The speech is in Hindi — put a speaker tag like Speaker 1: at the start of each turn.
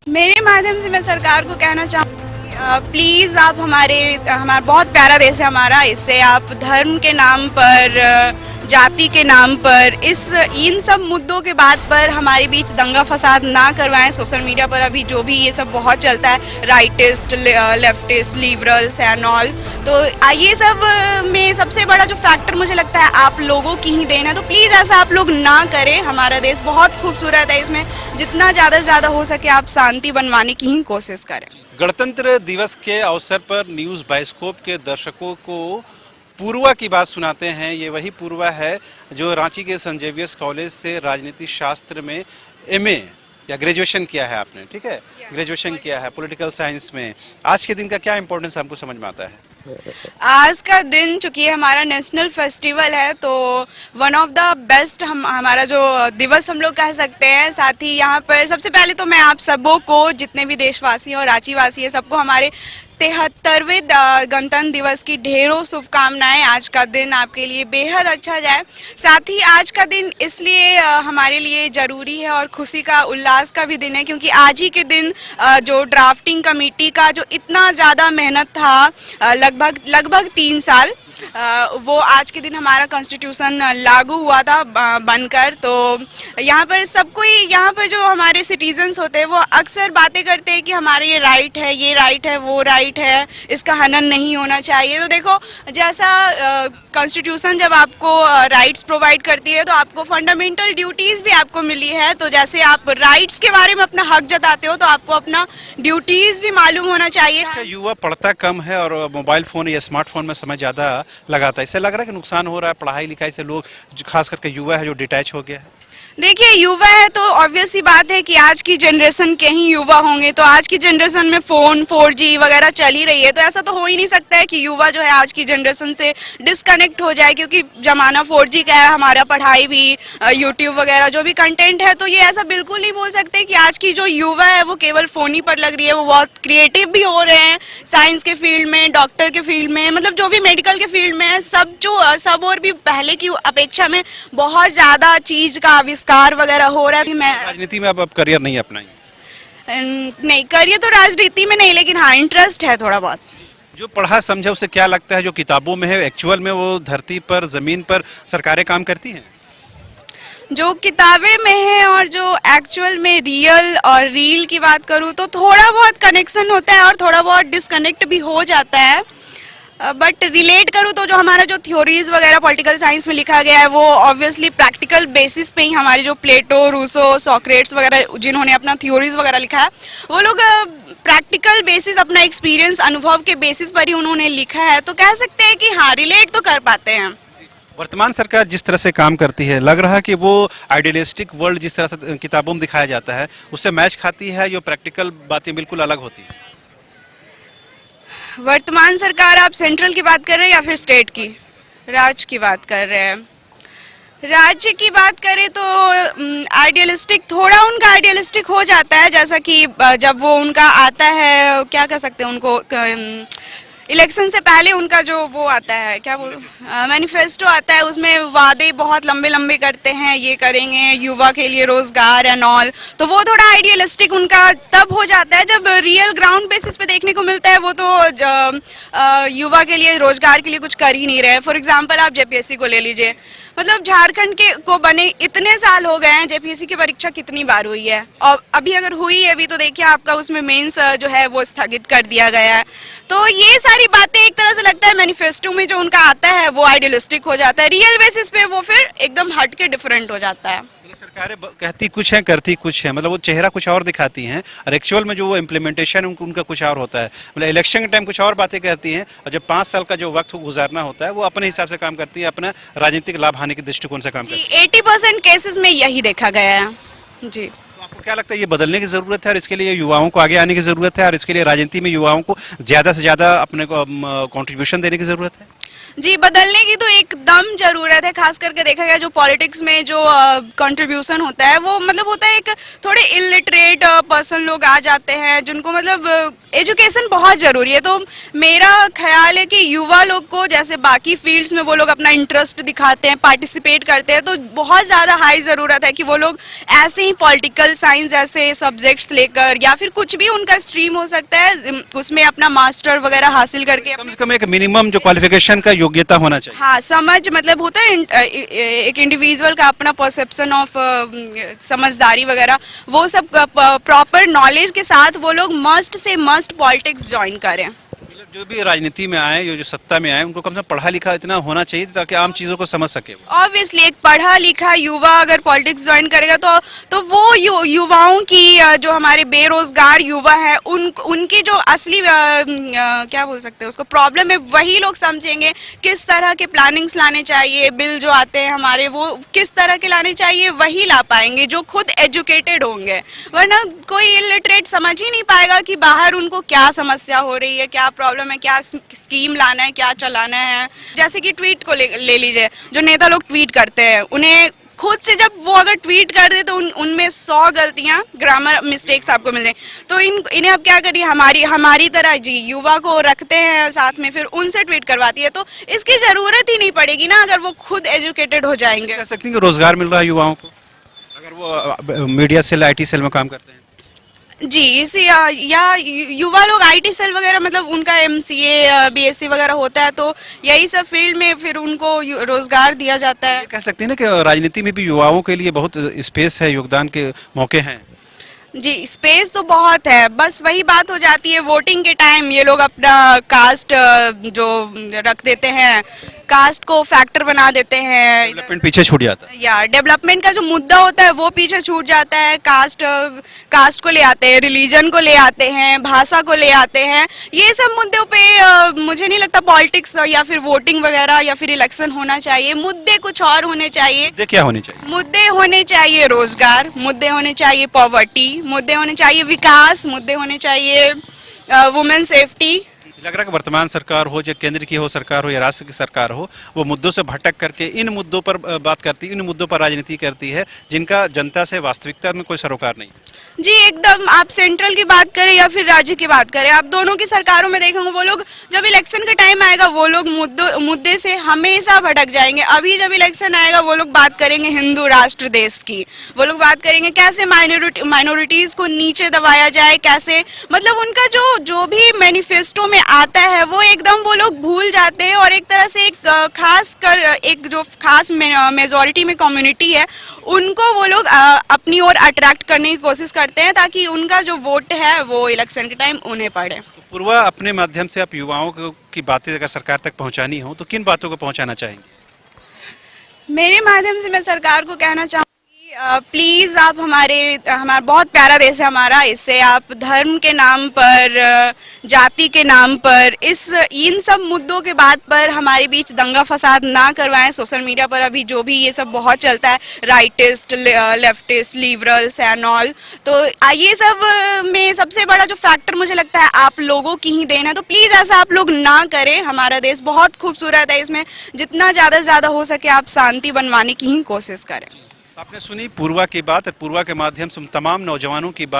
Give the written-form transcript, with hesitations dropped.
Speaker 1: मेरे माध्यम से मैं सरकार को कहना चाहूँगी, प्लीज़ आप हमारा बहुत प्यारा देश है हमारा, इससे आप धर्म के नाम पर, जाति के नाम पर, इन सब मुद्दों के बात पर हमारे बीच दंगा फसाद ना करवाएं। सोशल मीडिया पर अभी जो भी ये सब बहुत चलता है, rightist, leftist, liberals and all, तो ये सब में सबसे बड़ा जो फैक्टर मुझे लगता है आप लोगों की ही देन है। तो प्लीज़ ऐसा आप लोग ना करें। हमारा देश बहुत खूबसूरत है, इसमें जितना ज़्यादा से ज़्यादा हो सके आप शांति बनवाने की ही कोशिश करें।
Speaker 2: गणतंत्र दिवस के अवसर पर न्यूज़ बाइस्कोप के दर्शकों को पूर्वा की बात सुनाते हैं। ये वही पूर्वा है जो रांची के सेंट जेवियर्स कॉलेज से राजनीति शास्त्र में एमए या ग्रेजुएशन किया है आपने, ठीक है, ग्रेजुएशन किया है पॉलिटिकल साइंस में। आज के दिन का क्या इंपॉर्टेंस हमको समझ में आता है?
Speaker 1: आज का दिन चूंकि हमारा नेशनल फेस्टिवल है, तो वन ऑफ द बेस्ट हमारा जो दिवस हम लोग कह सकते हैं। साथ ही यहाँ पर सबसे पहले तो मैं आप सबों को, जितने भी देशवासी और रांची वासी है, सबको हमारे 73वें गणतंत्र दिवस की ढेरों शुभकामनाएं। आज का दिन आपके लिए बेहद अच्छा जाए। साथ ही आज का दिन इसलिए हमारे लिए ज़रूरी है और खुशी का, उल्लास का भी दिन है, क्योंकि आज ही के दिन जो ड्राफ्टिंग कमेटी का जो इतना ज़्यादा मेहनत था, लगभग 3 साल, वो आज के दिन हमारा कॉन्स्टिट्यूशन लागू हुआ था बनकर। तो यहाँ पर सबको, यहाँ पर जो हमारे सिटीजन्स होते हैं वो अक्सर बातें करते हैं कि हमारे ये राइट है, ये राइट है, वो राइट है, इसका हनन नहीं होना चाहिए। तो देखो, जैसा कॉन्स्टिट्यूशन जब आपको राइट्स प्रोवाइड करती है तो आपको फंडामेंटल ड्यूटीज़ भी आपको मिली है। तो जैसे आप राइट्स के बारे में अपना हक जताते हो तो आपको अपना ड्यूटीज़ भी मालूम होना चाहिए।
Speaker 2: युवा पढ़ता कम है और मोबाइल फ़ोन या स्मार्टफोन में समय ज़्यादा लगाता है, इससे लग रहा है कि नुकसान हो रहा है पढ़ाई लिखाई से। लोग खास करके युवा है जो डिटैच हो गया है।
Speaker 1: देखिए, युवा है तो ऑब्वियस सी बात है कि आज की जनरेशन के ही युवा होंगे। तो आज की जनरेशन में फ़ोन 4G वगैरह चल ही रही है, तो ऐसा तो हो ही नहीं सकता है कि युवा जो है आज की जनरेशन से डिस्कनेक्ट हो जाए, क्योंकि ज़माना 4G का है। हमारा पढ़ाई भी, यूट्यूब वगैरह जो भी कंटेंट है, तो ये ऐसा बिल्कुल नहीं बोल सकते कि आज की जो युवा है वो केवल फ़ोन ही पर लग रही है। वो बहुत क्रिएटिव भी हो रहे हैं, साइंस के फील्ड में, डॉक्टर के फील्ड में, मतलब जो भी मेडिकल के फील्ड में है, सब और भी पहले की अपेक्षा में बहुत ज़्यादा चीज़ का कार वगैरह हो रहा है। मैं
Speaker 2: राजनीति में अब करियर नहीं अपनाई?
Speaker 1: नहीं, करियर तो राजनीति में नहीं, लेकिन हाँ इंटरेस्ट है थोड़ा बहुत।
Speaker 2: जो पढ़ा समझा उसे क्या लगता है जो किताबों में है, एक्चुअल में वो धरती पर, जमीन पर सरकारें काम करती हैं?
Speaker 1: जो किताबें में है और जो एक्चुअल में रियल और रील की बात करूँ तो थोड़ा बहुत कनेक्शन होता है और थोड़ा बहुत डिस्कनेक्ट भी हो जाता है। बट रिलेट करूँ तो जो हमारा जो थ्योरीज वगैरह पॉलिटिकल साइंस में लिखा गया है वो ऑब्वियसली प्रैक्टिकल बेसिस पे ही, हमारे जो प्लेटो, रूसो, सॉक्रेट्स वगैरह जिन्होंने अपना थ्योरीज वगैरह लिखा है, वो लोग प्रैक्टिकल बेसिस, अपना एक्सपीरियंस, अनुभव के बेसिस पर ही उन्होंने लिखा है। तो कह सकते हैं कि हाँ, रिलेट तो कर पाते हैं।
Speaker 2: वर्तमान सरकार जिस तरह से काम करती है, लग रहा है कि वो आइडियलिस्टिक वर्ल्ड जिस तरह से किताबों में दिखाया जाता है उससे मैच खाती है, जो प्रैक्टिकल बातें बिल्कुल अलग होती है।
Speaker 1: वर्तमान सरकार, आप सेंट्रल की बात कर रहे हैं या फिर स्टेट की? राज्य की बात कर रहे हैं। राज्य की बात करें तो आइडियलिस्टिक, थोड़ा उनका आइडियलिस्टिक हो जाता है, जैसा कि जब वो उनका आता है, क्या कह सकते हैं उनको, इलेक्शन से पहले उनका जो वो आता है, क्या वो मैनिफेस्टो आता है, उसमें वादे बहुत लंबे लंबे करते हैं, ये करेंगे युवा के लिए रोजगार एंड ऑल। तो वो थोड़ा आइडियलिस्टिक उनका तब हो जाता है जब रियल ग्राउंड बेसिस पे देखने को मिलता है वो तो युवा के लिए, रोजगार के लिए कुछ कर ही नहीं रहे। फॉर एग्जाम्पल आप जेपीएससी को ले लीजिए, मतलब झारखंड के को बने इतने साल हो गए हैं, जेपीएससी की परीक्षा कितनी बार हुई है, और अभी अगर हुई है भी तो देखिए आपका उसमें मेंस जो है वो स्थगित कर दिया गया है। तो ये सारी बातें एक तरह से लगता है मैनिफेस्टो में जो उनका आता है वो आइडियलिस्टिक हो जाता है, रियल बेसिस पे वो फिर एकदम हट के डिफरेंट हो जाता है।
Speaker 2: सरकारें कहती कुछ है, करती कुछ है, मतलब वो चेहरा कुछ और दिखाती हैं और एक्चुअल में जो वो इम्प्लीमेंटेशन उनका कुछ और होता है। मतलब इलेक्शन के टाइम कुछ और बातें कहती हैं और जब 5 साल का जो वक्त गुजारना होता है वो अपने हिसाब से काम करती है, अपना राजनीतिक लाभ हानि के दृष्टिकोण से काम करती है।
Speaker 1: 80% केसेस में यही देखा गया है जी।
Speaker 2: तो आपको क्या लगता है ये बदलने की जरूरत है और इसके लिए युवाओं को आगे आने की जरूरत है और इसके लिए राजनीति में युवाओं को ज्यादा से ज्यादा अपने को कॉन्ट्रीब्यूशन देने की जरूरत है?
Speaker 1: जी, बदलने की तो एकदम जरूरत है। खास करके देखा गया जो पॉलिटिक्स में जो कंट्रीब्यूशन होता है वो मतलब होता है, एक थोड़े इलिटरेट पर्सन लोग आ जाते हैं जिनको मतलब एजुकेशन बहुत ज़रूरी है। तो मेरा ख्याल है कि युवा लोग को, जैसे बाकी फील्ड्स में वो लोग अपना इंटरेस्ट दिखाते हैं, पार्टिसिपेट करते हैं, तो बहुत ज़्यादा हाई ज़रूरत है कि वो लोग ऐसे ही पॉलिटिकल साइंस जैसे सब्जेक्ट्स लेकर, या फिर कुछ भी उनका स्ट्रीम हो सकता है, उसमें अपना मास्टर वगैरह हासिल करके
Speaker 2: कम से कम एक मिनिमम जो क्वालिफिकेशन का योग्यता होना चाहिए।
Speaker 1: हाँ, समझ मतलब होता है एक इंडिविजुअल का अपना परसेप्शन ऑफ समझदारी वगैरह, वो सब प्रॉपर नॉलेज के साथ वो लोग must say must politics join करें।
Speaker 2: मतलब जो भी राजनीति में आए, जो सत्ता में आए, उनको कम से कम पढ़ा लिखा इतना होना चाहिए ताकि आम चीजों को समझ सके।
Speaker 1: ऑब्वियसली एक पढ़ा लिखा युवा अगर पॉलिटिक्स ज्वाइन करेगा तो वो युवाओं की जो हमारे बेरोजगार युवा है उनकी जो असली क्या बोल सकते हैं उसको प्रॉब्लम है, वही लोग समझेंगे। किस तरह के प्लानिंग्स लाने चाहिए, बिल जो आते हैं हमारे वो किस तरह के लाने चाहिए, वही ला पाएंगे जो खुद एजुकेटेड होंगे। वरना कोई इलिटरेट समझ ही नहीं पाएगा कि बाहर उनको क्या समस्या हो रही है, क्या प्रॉब्लम है, क्या स्कीम लाना है, क्या चलाना है। जैसे कि ट्वीट को ले लीजिए, जो नेता लोग ट्वीट करते हैं, उन्हें खुद से जब वो अगर ट्वीट कर दे तो उनमें 100 गलतियां, ग्रामर मिस्टेक्स आपको मिल जाए। तो इन्हें अब क्या करिए, हमारी तरह जी युवा को रखते हैं साथ में, फिर उनसे ट्वीट करवाती है। तो इसकी जरूरत ही नहीं पड़ेगी ना अगर वो खुद एजुकेटेड हो जाएंगे।
Speaker 2: कह सकते हैं कि रोजगार मिल रहा है युवाओं को अगर वो मीडिया सेल, आईटी सेल में काम करते हैं।
Speaker 1: जी, इसी या युवा लोग आईटी सेल वगैरह, मतलब उनका एमसीए बीएससी वगैरह होता है, तो यही सब फील्ड में फिर उनको रोजगार दिया जाता है।
Speaker 2: ये कह सकते हैं ना कि राजनीति में भी युवाओं के लिए बहुत स्पेस है, योगदान के मौके हैं।
Speaker 1: जी, स्पेस तो बहुत है, बस वही बात हो जाती है वोटिंग के टाइम ये लोग अपना कास्ट जो रख देते हैं, कास्ट को फैक्टर बना देते हैं,
Speaker 2: डेवलपमेंट पीछे छूट जाता है।
Speaker 1: या डेवलपमेंट का जो मुद्दा होता है वो पीछे छूट जाता है। कास्ट को ले आते हैं, रिलीजन को ले आते हैं, भाषा को ले आते हैं। ये सब मुद्दों पे मुझे नहीं लगता पॉलिटिक्स या फिर वोटिंग वगैरह या फिर इलेक्शन होना चाहिए। मुद्दे कुछ और होने चाहिए।
Speaker 2: मुद्दे क्या होने चाहिए?
Speaker 1: मुद्दे होने चाहिए रोजगार, मुद्दे होने चाहिए पॉवर्टी, मुद्दे होने चाहिए विकास, मुद्दे होने चाहिए वुमेन सेफ्टी।
Speaker 2: लग रहा है कि वर्तमान सरकार हो, जो केंद्र की हो सरकार हो या राज्य की सरकार हो, वो मुद्दों से भटक करके इन मुद्दों पर बात करती है, इन मुद्दों पर राजनीति करती है जिनका जनता से वास्तविकता में कोई सरोकार नहीं।
Speaker 1: जी एकदम, आप सेंट्रल की बात करें या फिर राज्य की बात करें, आप दोनों की सरकारों में देखेंगे वो लोग जब इलेक्शन का टाइम आएगा वो लोग मुद्दे से हमेशा भटक जाएंगे। अभी जब इलेक्शन आएगा वो लोग बात करेंगे हिंदू राष्ट्र देश की, वो लोग बात करेंगे कैसे माइनॉरिटीज को नीचे दबाया जाए, कैसे, मतलब उनका जो भी मैनिफेस्टो में आता है वो एकदम वो लोग भूल जाते हैं। और एक तरह से एक जो खास मेजॉरिटी में कम्युनिटी है उनको वो लोग अपनी ओर अट्रैक्ट करने की कोशिश करते हैं ताकि उनका जो वोट है वो इलेक्शन के टाइम उन्हें पड़े।
Speaker 2: तो पूर्वा, अपने माध्यम से आप युवाओं की बातें अगर सरकार तक पहुंचानी हो तो किन बातों को पहुंचाना चाहेंगे?
Speaker 1: मेरे माध्यम से मैं सरकार को कहना चाहूँगी, प्लीज़ आप हमारा बहुत प्यारा देश है हमारा, इससे आप धर्म के नाम पर, जाति के नाम पर, इन सब मुद्दों के बात पर हमारे बीच दंगा फसाद ना करवाएं। सोशल मीडिया पर अभी जो भी ये सब बहुत चलता है, rightist, leftist, liberals and all, तो ये सब में सबसे बड़ा जो फैक्टर मुझे लगता है आप लोगों की ही देन है। तो प्लीज़ ऐसा आप लोग ना करें। हमारा देश बहुत खूबसूरत है, इसमें जितना ज़्यादा हो सके आप शांति बनवाने की ही कोशिश करें।
Speaker 2: आपने सुनी पूर्वा की बात, पूर्वा के माध्यम से तमाम नौजवानों की बात।